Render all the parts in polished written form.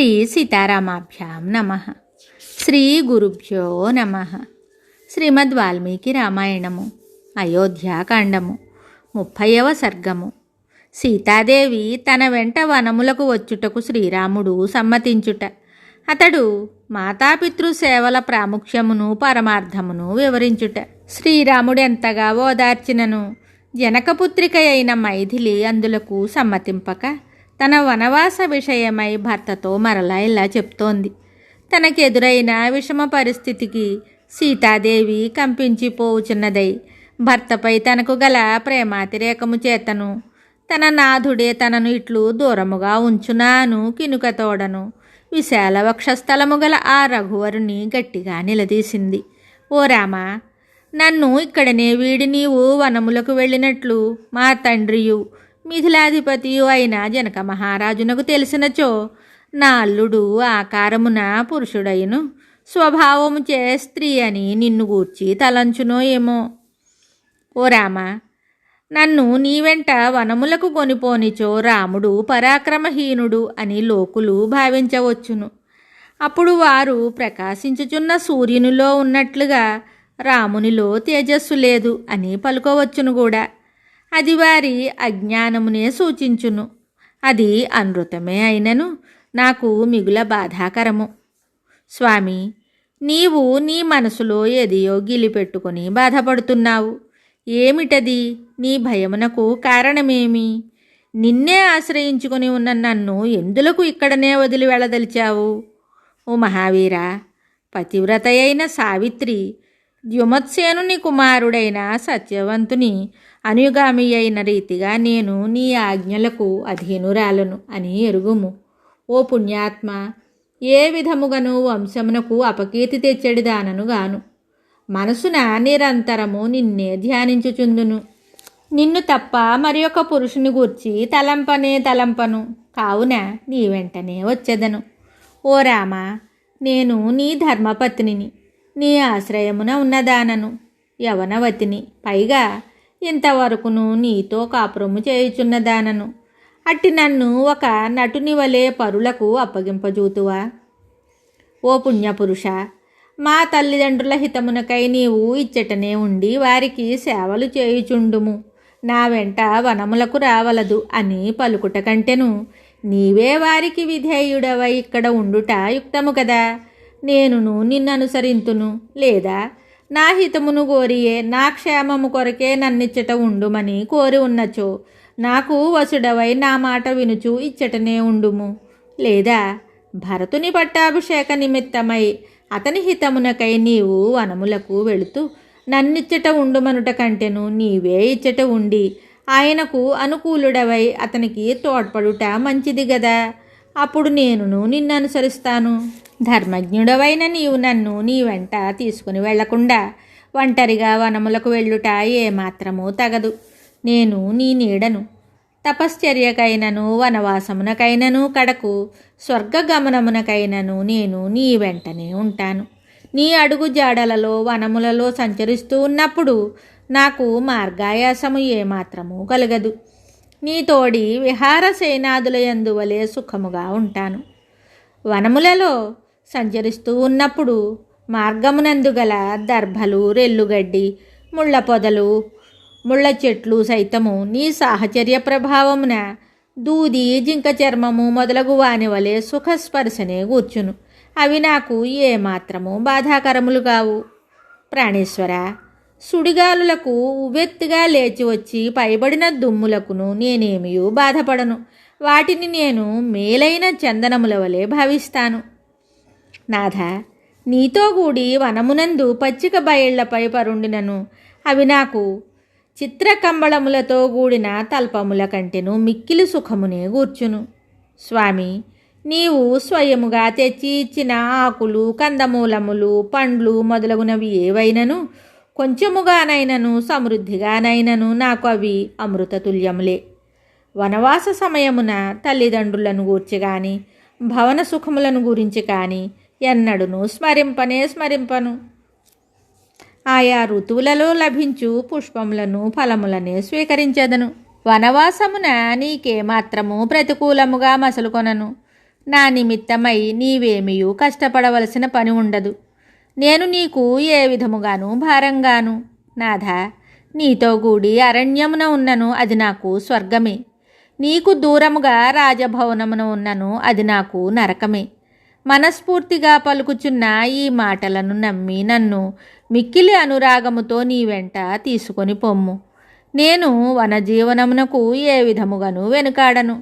శ్రీ సీతారామాభ్యాం నమః. శ్రీ గురుభ్యో నమః. శ్రీమద్ వాల్మీకి రామాయణము అయోధ్యాకాండము 30వ సర్గము. సీతాదేవి తన వెంట వనములకు వచ్చుటకు శ్రీరాముడు సమ్మతించుట. అతడు మాతాపితృ సేవల ప్రాముఖ్యమును పరమార్థమును వివరించుట. శ్రీరాముడు ఎంతగా ఓదార్చినను జనకపుత్రిక అయిన మైథిలి అందులకు సమ్మతింపక తన వనవాస విషయమై భర్తతో మరలా ఇలా చెప్తోంది. తనకెదురైన విషమ పరిస్థితికి సీతాదేవి కంపించిపోవుచున్నదై భర్తపై తనకు గల ప్రేమాతిరేకము చేతను తన నాథుడే తనను ఇట్లు దూరముగా ఉంచునాను కినుకతోడను విశాల వక్షస్థలము గల ఆ రఘువరుని గట్టిగా నిలదీసింది. ఓ రామా, నన్ను ఇక్కడనే వీడి నీవు వనములకు వెళ్ళినట్లు మా తండ్రియు మిథిలాధిపతియు అయిన జనక మహారాజునకు తెలిసినచో నా అల్లుడు ఆకారమున పురుషుడైను స్వభావము చే స్త్రీ అని నిన్ను గూర్చి తలంచునో ఏమో. ఓ రామా, నన్ను నీ వెంట వనములకు కొనిపోనిచో రాముడు పరాక్రమహీనుడు అని లోకులు భావించవచ్చును. అప్పుడు వారు ప్రకాశించుచున్న సూర్యునిలో ఉన్నట్లుగా రామునిలో తేజస్సు లేదు అని పలుకోవచ్చును కూడా. అది వారి అజ్ఞానమునే సూచించును. అది అనృతమే అయినను నాకు మిగుల బాధాకరము. స్వామి, నీవు నీ మనసులో ఎదియో గిలిపెట్టుకొని బాధపడుతున్నావు. ఏమిటది? నీ భయమునకు కారణమేమి? నిన్నే ఆశ్రయించుకొని ఉన్న నన్ను ఎందులకు ఇక్కడనే వదిలి వెళ్ళదలిచావు? ఓ మహావీరా, పతివ్రత అయిన సావిత్రి ద్యుమత్సేనుని కుమారుడైన సత్యవంతుని అనుగామి అయిన రీతిగా నేను నీ ఆజ్ఞలకు అధీనురాలను అని ఎరుగుము. ఓ పుణ్యాత్మ, ఏ విధముగను వంశమునకు అపకీర్తి తెచ్చెడిదానను గాను మనసున నిరంతరము నిన్నే ధ్యానించుచుందును. నిన్ను తప్ప మరి ఒక పురుషుని గూర్చి తలంపను. కావున నీ వెంటనే వచ్చెదను. ఓ రామా, నేను నీ ధర్మపత్నిని, నీ ఆశ్రయమున ఉన్నదానను, యవనవతిని, పైగా ఇంతవరకును నీతో కాపురము చేయుచున్నదానను. అట్టి నన్ను ఒక నటుని వలె పరులకు అప్పగింపజూతువా? ఓ పుణ్యపురుష, మా తల్లిదండ్రుల హితమునకై నీవు ఇచ్చటనే ఉండి వారికి సేవలు చేయుచుండుము. నా వెంట వనములకు రావలదు అని పలుకుట కంటెను నీవే వారికి విధేయుడవై ఇక్కడ ఉండుట యుక్తము కదా. నేనును నిన్ననుసరింతును, లేదా నా హితమును కోరియే నా క్షేమము కొరకే నన్నిచ్చట ఉండుమని కోరి ఉన్నచో నాకు వసుడవై నా మాట వినుచు ఇచ్చటనే ఉండుము. లేదా భరతుని పట్టాభిషేక నిమిత్తమై అతని హితమునకై నీవు వనములకు వెళుతూ నన్నిచ్చట ఉండుమనుట కంటెను నీవే ఇచ్చట ఉండి ఆయనకు అనుకూలుడవై అతనికి తోడ్పడుట మంచిది గదా. అప్పుడు నేనును నిన్ననుసరిస్తాను. ధర్మజ్ఞుడవైన నీవు నన్ను నీ వెంట తీసుకుని వెళ్లకుండా ఒంటరిగా వనములకు వెళ్ళుట ఏమాత్రమూ తగదు. నేను నీ నీడను. తపశ్చర్యకైనను వనవాసమునకైనను కడకు స్వర్గగమనమునకైనను నేను నీ వెంటనే ఉంటాను. నీ అడుగు జాడలలో వనములలో సంచరిస్తూ ఉన్నప్పుడు నాకు మార్గాయాసము ఏమాత్రము కలగదు. నీ తోడి విహారసేనాదుల యందువలే సుఖముగా ఉంటాను. వనములలో సంచరిస్తూ ఉన్నప్పుడు మార్గమునందు గల దర్భలు, రెల్లుగడ్డి, ముళ్ళ పొదలు, ముళ్ళ చెట్లు సైతము నీ సాహచర్య ప్రభావమున దూది, జింక చర్మము మొదలగు వాని వలె సుఖస్పర్శనే కూర్చును. అవి నాకు ఏమాత్రము బాధాకరములు కావు. ప్రాణేశ్వర, సుడిగాలులకు ఉవ్వెత్తుగా లేచి వచ్చి పైబడిన దుమ్ములకును నేనేమియూ బాధపడను. వాటిని నేను మేలైన చందనముల వలె భావిస్తాను. నాథ, నీతో కూడి వనమునందు పచ్చిక బయళ్లపై పరుండినను అవి నాకు చిత్రకంబళములతో కూడిన తల్పముల కంటెను మిక్కిలి సుఖమునే గూర్చును. స్వామి, నీవు స్వయముగా తెచ్చి ఇచ్చిన ఆకులు, కందమూలములు, పండ్లు మొదలగునవి ఏవైనను కొంచెముగానైనను సమృద్ధిగానైనను నాకు అవి అమృతతుల్యములే. వనవాస సమయమున తల్లిదండ్రులను గూర్చి కానీ భవన సుఖములను గురించి కానీ ఎన్నడును స్మరింపను. ఆయా ఋతువులలో లభించు పుష్పములను ఫలములనే స్వీకరించెదను. వనవాసమున నీకేమాత్రము ప్రతికూలముగా మసలుకొనను. నా నిమిత్తమై నీవేమియూ కష్టపడవలసిన పని ఉండదు. నేను నీకు ఏ విధముగాను భారంగాను. నాథా, నీతో కూడి అరణ్యమున ఉన్నను, అది నాకు స్వర్గమే. నీకు దూరముగా రాజభవనమున ఉన్నను, అది నాకు నరకమే. మనస్ఫూర్తిగా పలుకుచున్న ఈ మాటలను నమ్మి నన్ను మిక్కిలి అనురాగముతో నీ వెంట తీసుకొని పొమ్ము. నేను వనజీవనమునకు ఏ విధముగాను వెనుకాడను.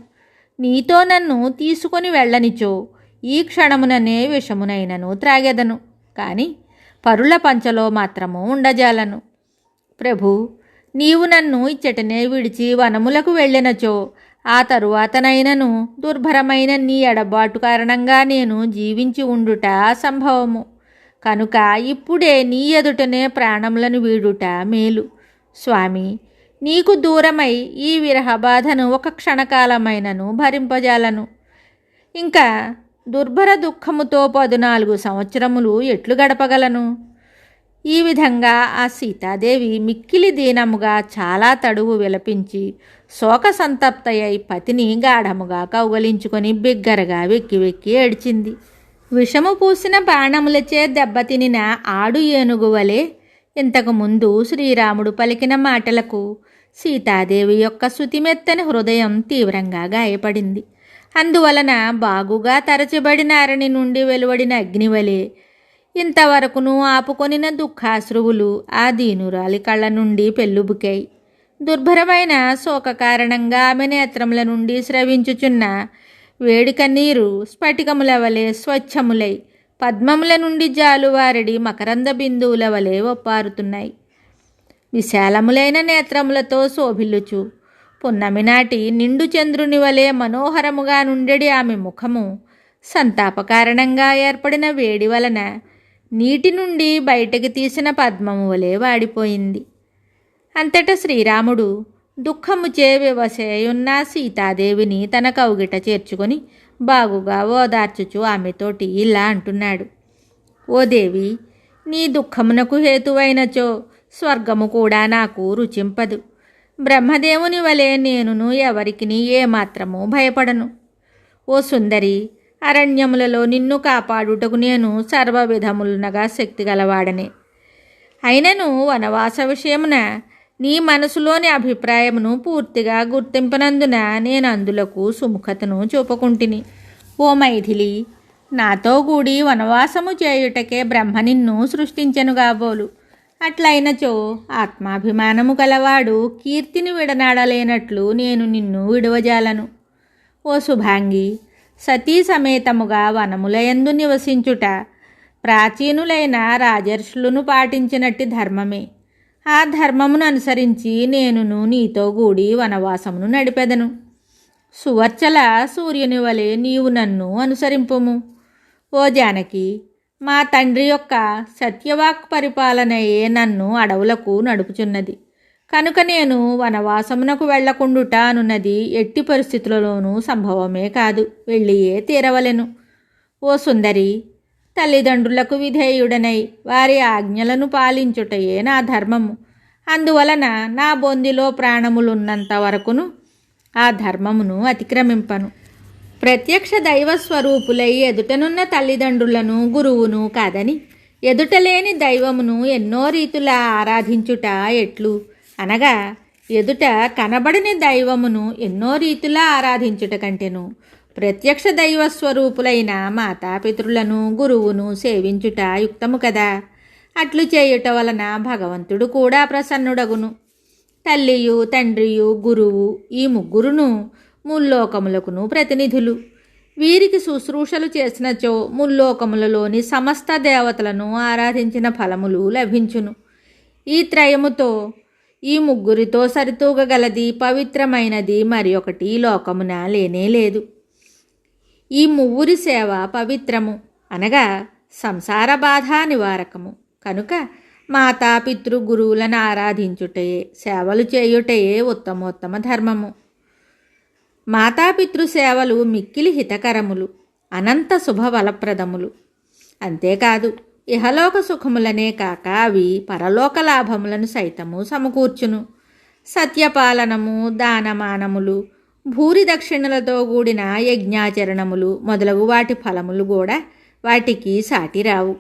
నీతో నన్ను తీసుకొని వెళ్ళనిచో ఈ క్షణముననే విషమునైనను త్రాగెదను, కాని పరుల పంచలో మాత్రము ఉండజాలను. ప్రభు, నీవు నన్ను ఇచ్చటనే విడిచి వనములకు వెళ్ళినచో ఆ తరువాతనైనను దుర్భరమైన నీ ఎడబాటు కారణంగా నేను జీవించి ఉండుట అసంభవము. కనుక ఇప్పుడే నీ ఎదుటనే ప్రాణములను వీడుట మేలు. స్వామి, నీకు దూరమై ఈ విరహబాధను ఒక క్షణకాలమైనను భరింపజాలను. ఇంకా దుర్భర దుఃఖముతో 14 సంవత్సరములు ఎట్లు గడపగలను? ఈ విధంగా ఆ సీతాదేవి మిక్కిలి దీనముగా చాలా తడువు విలపించి శోక సంతప్తయ్యి పతిని గాఢముగా కౌగలించుకొని బిగ్గరగా వెక్కి వెక్కి ఏడ్చింది. విషము పూసిన బాణములచే దెబ్బతినిన ఆడు ఏనుగు వలె ఇంతకుముందు శ్రీరాముడు పలికిన మాటలకు సీతాదేవి యొక్క శృతిమెత్తని హృదయం తీవ్రంగా గాయపడింది. అందువలన బాగుగా తరచబడిన అరణి నుండి వెలువడిన అగ్నివలే ఇంతవరకును ఆపుకొనిన దుఃఖాశ్రువులు ఆ దీనురాలి కళ్ళ నుండి పెళ్ళుబుకాయి. దుర్భరమైన శోక కారణంగా ఆమె నేత్రముల నుండి స్రవించుచున్న వేడిక నీరు స్ఫటికముల వలె స్వచ్ఛములై పద్మముల నుండి జాలువారడి మకరంద బిందువుల వలె ఒప్పారుతున్నాయి. విశాలములైన నేత్రములతో శోభిల్లుచు పున్నమి నాటి నిండు చంద్రుని వలె మనోహరముగా నుండెడి ఆమె ముఖము సంతాప కారణంగా ఏర్పడిన వేడి వలన నీటి నుండి బయటకు తీసిన పద్మము వలె వాడిపోయింది. అంతటా శ్రీరాముడు దుఃఖముచే వివశయున్న సీతాదేవిని తన కౌగిట చేర్చుకొని బాగుగా ఓదార్చుచు ఆమెతోటి ఇలా అంటున్నాడు. ఓ దేవి, నీ దుఃఖమునకు హేతువైనచో స్వర్గము కూడా నాకు రుచింపదు. బ్రహ్మదేవుని వలె నేనును ఎవరికిని ఏమాత్రము భయపడను. ఓ సుందరి, అరణ్యములలో నిన్ను కాపాడుటకు నేను సర్వ విధములునగా శక్తి గలవాడనే. అయినను వనవాస విషయమున నీ మనసులోని అభిప్రాయమును పూర్తిగా గుర్తింపనందున నేను అందులకు సుముఖతను చూపకుంటిని. ఓ మైథిలి, నాతో కూడి వనవాసము చేయుటకే బ్రహ్మ నిన్ను సృష్టించెను కాబోలు. అట్లయినచో ఆత్మాభిమానము గలవాడు కీర్తిని విడనాడలేనట్లు నేను నిన్ను విడువజాలను. ఓ శుభాంగి, సతీ సమేతముగా వనములయందు నివసించుట ప్రాచీనులైన రాజర్షులను పాటించినట్టి ధర్మమే. ఆ ధర్మమును అనుసరించి నేనును నీతో కూడి వనవాసమును నడిపెదను. సువర్చల సూర్యుని వలె నీవు నన్ను అనుసరింపుము. ఓ జానకి, మా తండ్రి యొక్క సత్యవాక్ పరిపాలనయే నన్ను అడవులకు నడుపుచున్నది. కనుక నేను వనవాసమునకు వెళ్లకుండుట అనున్నది ఎట్టి పరిస్థితులలోనూ సంభవమే కాదు, వెళ్ళియే తీరవలెను. ఓ సుందరి, తల్లిదండ్రులకు విధేయుడనై వారి ఆజ్ఞలను పాలించుటయే నా ధర్మము. అందువలన నా బొందిలో ప్రాణములున్నంత వరకును ఆ ధర్మమును అతిక్రమింపను. ప్రత్యక్ష దైవస్వరూపులై ఎదుటనున్న తల్లిదండ్రులను గురువును కాదని ఎదుటలేని దైవమును ఎన్నో రీతులా ఆరాధించుట ఎట్లు అనగా, ఎదుట కనబడని దైవమును ఎన్నో రీతులా ఆరాధించుట కంటెను ప్రత్యక్ష దైవస్వరూపులైన మాతాపితృలను గురువును సేవించుట యుక్తము కదా. అట్లు చేయుట వలన భగవంతుడు కూడా ప్రసన్నుడగును. తల్లియు తండ్రియు గురువు ఈ ముగ్గురును ముల్లోకములకును ప్రతినిధులు. వీరికి శుశ్రూషలు చేసినచో ముల్లోకములలోని సమస్త దేవతలను ఆరాధించిన ఫలములు లభించును. ఈ త్రయముతో ఈ ముగ్గురితో సరితూగగలది పవిత్రమైనది మరి ఒకటి లోకమున లేనే లేదు. ఈ ముగ్గురి సేవ పవిత్రము అనగా సంసార బాధ నివారకము. కనుక మాతాపితృ గురువులను ఆరాధించుటయే, సేవలు చేయుటయే ఉత్తమోత్తమ ధర్మము. మాతాపితృ సేవలు మిక్కిలి హితకరములు, అనంత శుభఫలప్రదములు. అంతేకాదు, ఇహలోక సుఖములనే కాక అవి పరలోక లాభములను సైతము సమకూర్చును. సత్యపాలనము, దానమానములు భూరి దక్షిణలతో కూడిన యజ్ఞాచరణములు మొదలగు వాటి ఫలములు కూడా వాటికి సాటి రావు.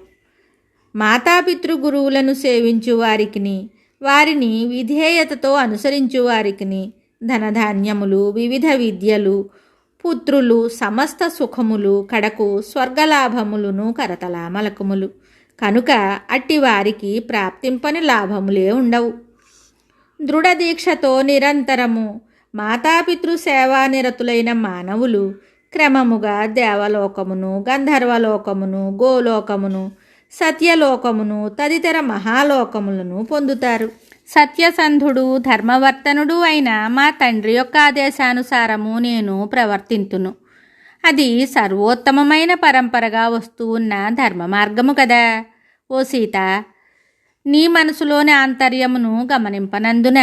మాతాపితృ గురువులను సేవించు వారికిని, వారిని విధేయతతో అనుసరించు వారికిని ధనధాన్యములు, వివిధ విద్యలు, పుత్రులు, సమస్త సుఖములు, కడకు స్వర్గలాభములును కరతలామలకములు. కనుక అట్టి వారికి ప్రాప్తింపని లాభములే ఉండవు. దృఢదీక్షతో నిరంతరము మాతాపితృ సేవానిరతులైన మానవులు క్రమముగా దేవలోకమును, గంధర్వలోకమును, గోలోకమును, సత్యలోకమును తదితర మహాలోకములను పొందుతారు. సత్యసంధుడు, ధర్మవర్తనుడు అయిన మా తండ్రి యొక్క ఆదేశానుసారము నేను ప్రవర్తింతును. అది సర్వోత్తమమైన పరంపరగా వస్తూ ఉన్న ధర్మ మార్గము కదా. ఓ సీత, నీ మనసులోని ఆంతర్యమును గమనింపనందున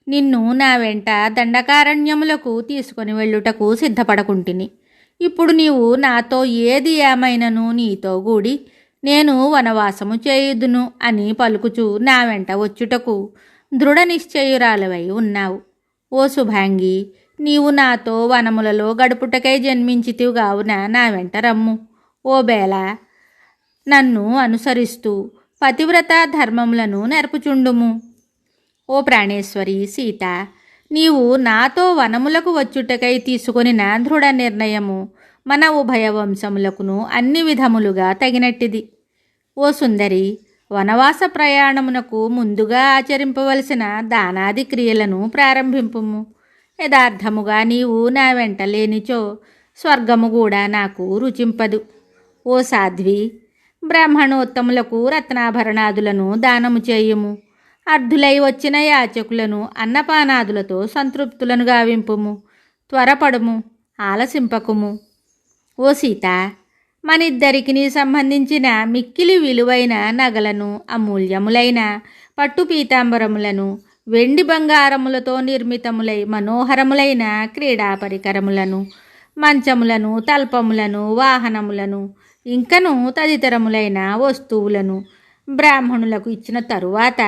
నిన్ను నా వెంట దండకారణ్యములకు తీసుకొని వెళ్ళుటకు సిద్ధపడకుంటిని. ఇప్పుడు నీవు నాతో ఏది ఏమైనను నీతో కూడి నేను వనవాసము చేయుదును అని పలుకుచు నా వెంట వచ్చుటకు దృఢ నిశ్చయురాలవై ఉన్నావు. ఓ శుభాంగి, నీవు నాతో వనములలో గడుపుటకై జన్మించితివి కావున నా వెంట రమ్ము. ఓ బేల, నన్ను అనుసరిస్తూ పతివ్రత ధర్మములను నెరపుచుండుము. ఓ ప్రాణేశ్వరి సీత, నీవు నాతో వనములకు వచ్చుటకై తీసుకొనిన దృఢ నిర్ణయము మన ఉభయ వంశములకును అన్ని విధములుగా తగినట్టిది. ఓ సుందరి, వనవాస ప్రయాణమునకు ముందుగా ఆచరింపవలసిన దానాది క్రియలను ప్రారంభింపుము. యథార్థముగా నీవు నా వెంట లేనిచో స్వర్గము కూడా నాకు రుచింపదు. ఓ సాధ్వి, బ్రాహ్మణోత్తములకు రత్నాభరణాదులను దానము చేయుము. అర్ధులై వచ్చిన యాచకులను అన్నపానాదులతో సంతృప్తులను గావింపుము. త్వరపడుము, ఆలసింపకుము. ఓ సీత, మనిద్దరికి సంబంధించిన మిక్కిలి విలువైన నగలను, అమూల్యములైన పట్టు పీతాంబరములను, వెండి బంగారములతో నిర్మితములై మనోహరములైన క్రీడా పరికరములను, మంచములను, తల్పములను, వాహనములను, ఇంకను తదితరములైన వస్తువులను బ్రాహ్మణులకు ఇచ్చిన తరువాత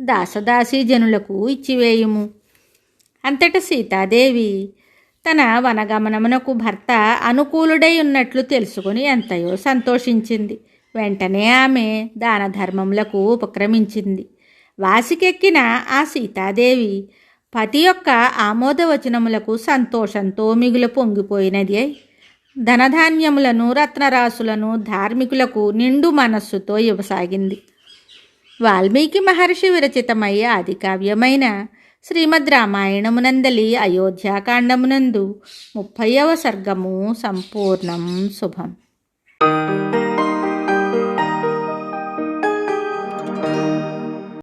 దాసదాసీ జనులకు ఇచ్చివేయుము. అంతట సీతాదేవి తన వనగమనమునకు భర్త అనుకూలుడై ఉన్నట్లు తెలుసుకుని ఎంతయో సంతోషించింది. వెంటనే ఆమె దాన ధర్మములకు ఉపక్రమించింది. వాసికెక్కిన ఆ సీతాదేవి పతి యొక్క ఆమోదవచనములకు సంతోషంతో మిగులు పొంగిపోయినది అయి ధనధాన్యములను, రత్నరాశులను ధార్మికులకు నిండు మనస్సుతో ఇవ్వసాగింది. వాల్మీకి మహర్షి విరచితమయ్య ఆదికావ్యమైన శ్రీమద్ రామాయణమునందలి అయోధ్యాకాండమునందు 30వ సర్గము సంపూర్ణం. శుభం.